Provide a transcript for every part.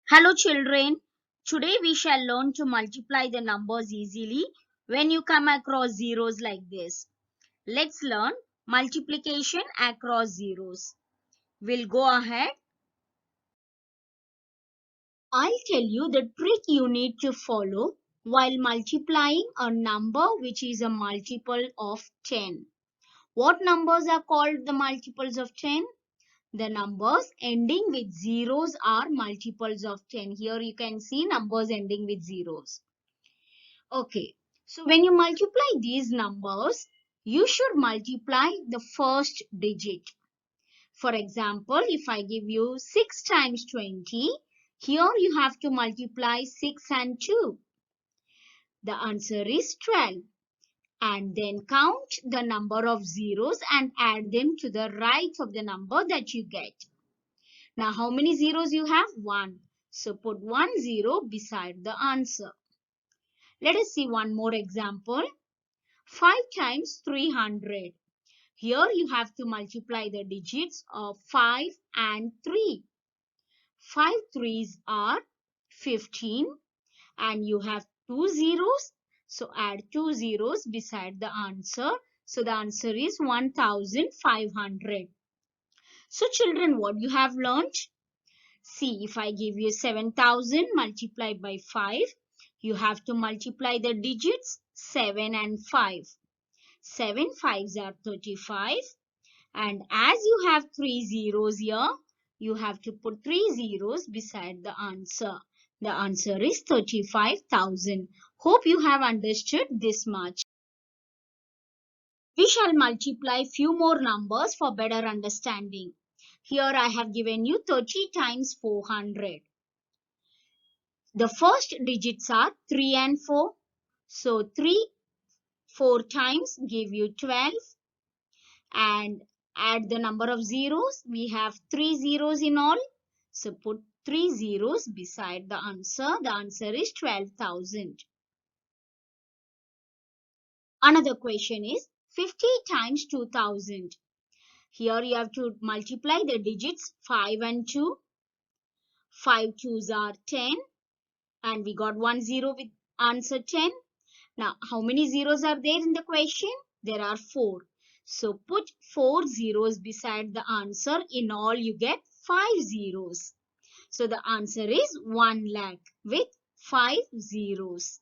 Hello children, today we shall learn to multiply the numbers easily when you come across zeros like this. Let's learn multiplication across zeros. We'll go ahead. I'll tell you the trick you need to follow while multiplying a number which is a multiple of 10. What numbers are called the multiples of 10? The numbers ending with zeros are multiples of 10. Here you can see numbers ending with zeros. Okay, so when you multiply these numbers, you should multiply the first digit. For example, if I give you 6 times 20, here you have to multiply 6 and 2. The answer is 12. And then count the number of zeros and add them to the right of the number that you get. Now, how many zeros you have? 1. So put 1 zero beside the answer. Let us see one more example. 5 times 300. Here you have to multiply the digits of 5 and 3. 5 threes are 15 and you have 2 zeros. So add 2 zeros beside the answer. So the answer is 1500. So children, what you have learned? See, if I give you 7000 multiplied by 5, you have to multiply the digits 7 and 5. 7 fives are 35, and as you have 3 zeros here, you have to put 3 zeros beside the answer. The answer is 35,000. Hope you have understood this much. We shall multiply few more numbers for better understanding. Here I have given you 30 times 400. The first digits are 3 and 4. So 3 4 times give you 12, and add the number of zeros. We have 3 zeros in all. So put 3 zeros beside the answer. The answer is 12,000. Another question is 50 times 2000. Here you have to multiply the digits 5 and 2. 5 twos are 10, and we got 1 zero with answer 10. Now, how many zeros are there in the question? There are 4. So put 4 zeros beside the answer. In all, you get 5 zeros. So the answer is 1 lakh with 5 zeros.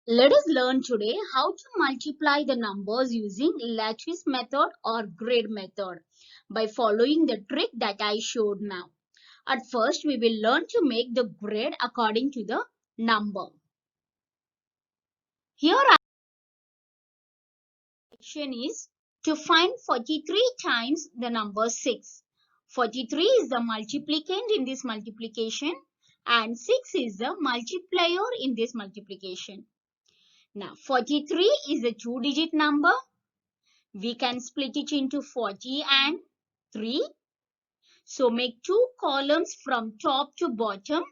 Let us learn today how to multiply the numbers using lattice method or grid method by following the trick that I showed now. At first, we will learn to make the grid according to the number. Here our question is to find 43 times the number 6. 43 is the multiplicand in this multiplication and 6 is the multiplier in this multiplication. Now 43 is a 2-digit number. We can split it into 40 and 3. So make 2 columns from top to bottom.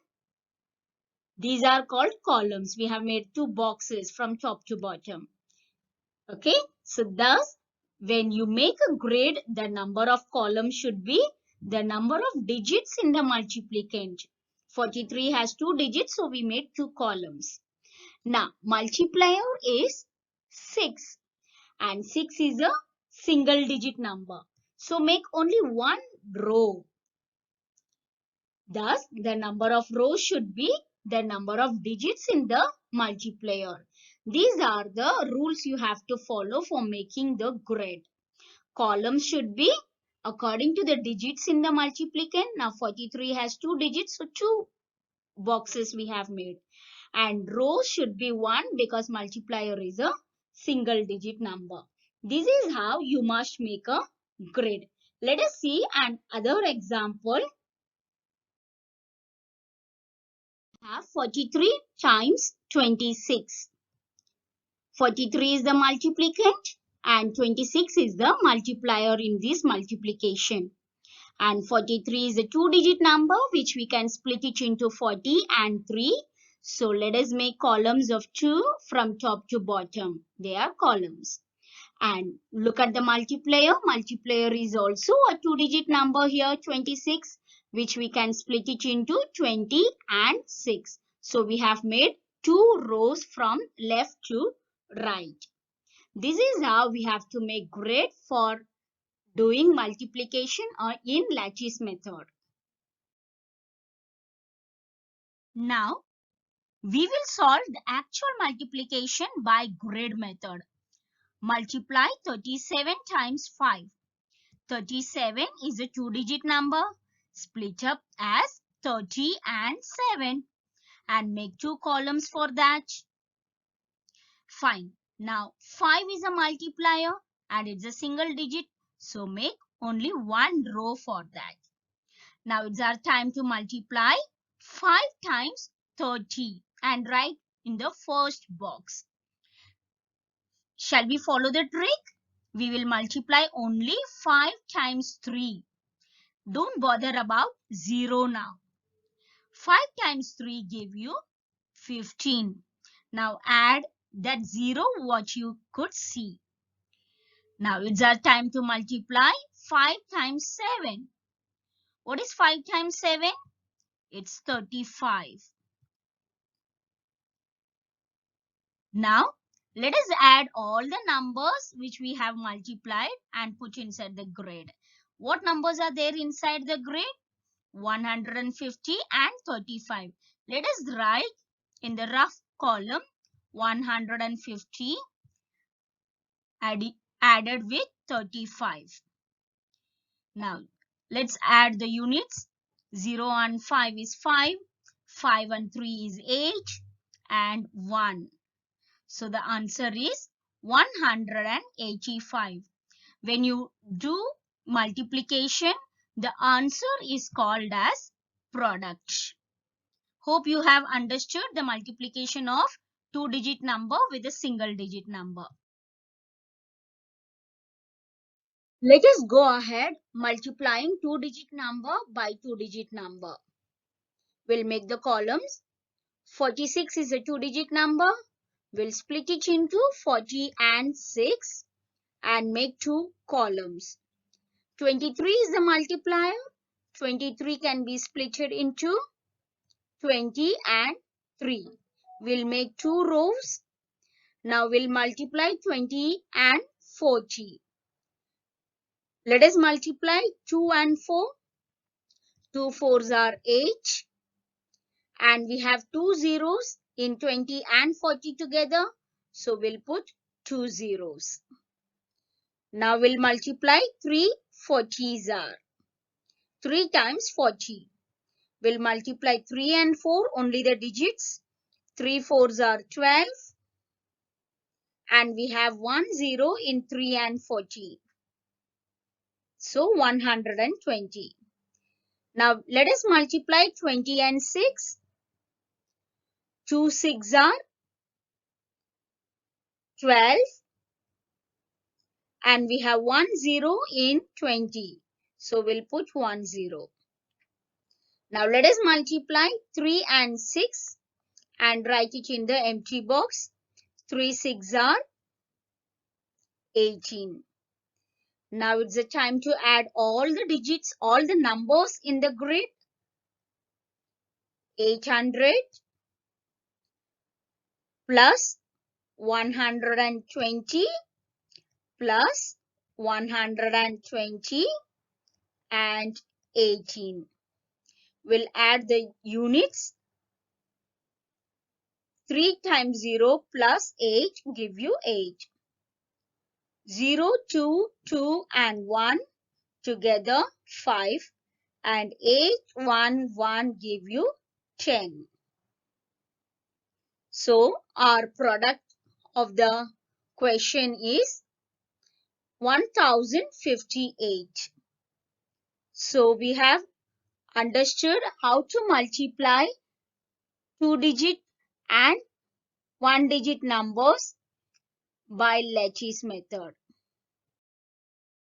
These are called columns. We have made 2 boxes from top to bottom. Okay, so thus when you make a grid, the number of columns should be the number of digits in the multiplicand. 43 has 2 digits, so we made 2 columns. Now, multiplier is 6 and 6 is a single digit number. So make only one row. Thus, the number of rows should be the number of digits in the multiplier. These are the rules you have to follow for making the grid. Columns should be according to the digits in the multiplicand. Now 43 has 2 digits, so 2 boxes we have made. And rows should be 1 because multiplier is a single digit number. This is how you must make a grid. Let us see another example. Have 43 times 26. 43 is the multiplicand and 26 is the multiplier in this multiplication. And 43 is a 2-digit number which we can split it into 40 and 3. So let us make columns of 2 from top to bottom. They are columns. And look at the multiplier. Multiplier is also a 2-digit number here, 26. which we can split it into 20 and 6. So we have made 2 rows from left to right. This is how we have to make grid for doing multiplication or in lattice method. Now we will solve the actual multiplication by grid method. Multiply 37 times 5. 37 is a 2-digit number. Split up as 30 and 7 and make 2 columns for that. Fine. Now 5 is a multiplier and it's a single digit. So make only 1 row for that. Now it's our time to multiply 5 times 30 and write in the first box. Shall we follow the trick? We will multiply only 5 times 3. Don't bother about 0 now. 5 times 3 give you 15. Now add that 0 what you could see. Now it's our time to multiply 5 times 7. What is 5 times 7? It's 35. Now let us add all the numbers which we have multiplied and put inside the grid. What numbers are there inside the grid? 150 and 35. Let us write in the rough column 150 added with 35. Now let's add the units. 0 and 5 is 5. 5 and 3 is 8 and 1. So the answer is 185. When you do multiplication, the answer is called as product. Hope you have understood the multiplication of 2-digit number with a single digit number. Let us go ahead multiplying 2-digit number by 2-digit number. We'll make the columns. 46 is a 2-digit number. We'll split it into 40 and 6 and make 2 columns. 23 is the multiplier. 23 can be splitted into 20 and 3. We'll make 2 rows. Now we'll multiply 20 and 40. Let us multiply 2 and 4. 2 fours are 8. And we have 2 zeros in 20 and 40 together. So we'll put 2 zeros. Now we'll multiply 3 40s are. 3 times 40. We'll multiply 3 and 4, only the digits. 3 fours are 12. And we have 1 0 in 3 and 40. So 120. Now let us multiply 20 and 6. 2 6 are 12. And we have 1 0 in 20. So we'll put 1 0. Now let us multiply 3 and 6 and write it in the empty box. 3 6 are 18. Now it's the time to add all the digits, all the numbers in the grid. 800 plus 120 plus 120 and 18. We'll add the units. 3 times 0 plus 8 give you 8. 0, 2, 2 and 1 together 5 and 8, 1, 1 give you 10. So our product of the question is 1058. So we have understood how to multiply 2-digit and 1-digit numbers by lattice method.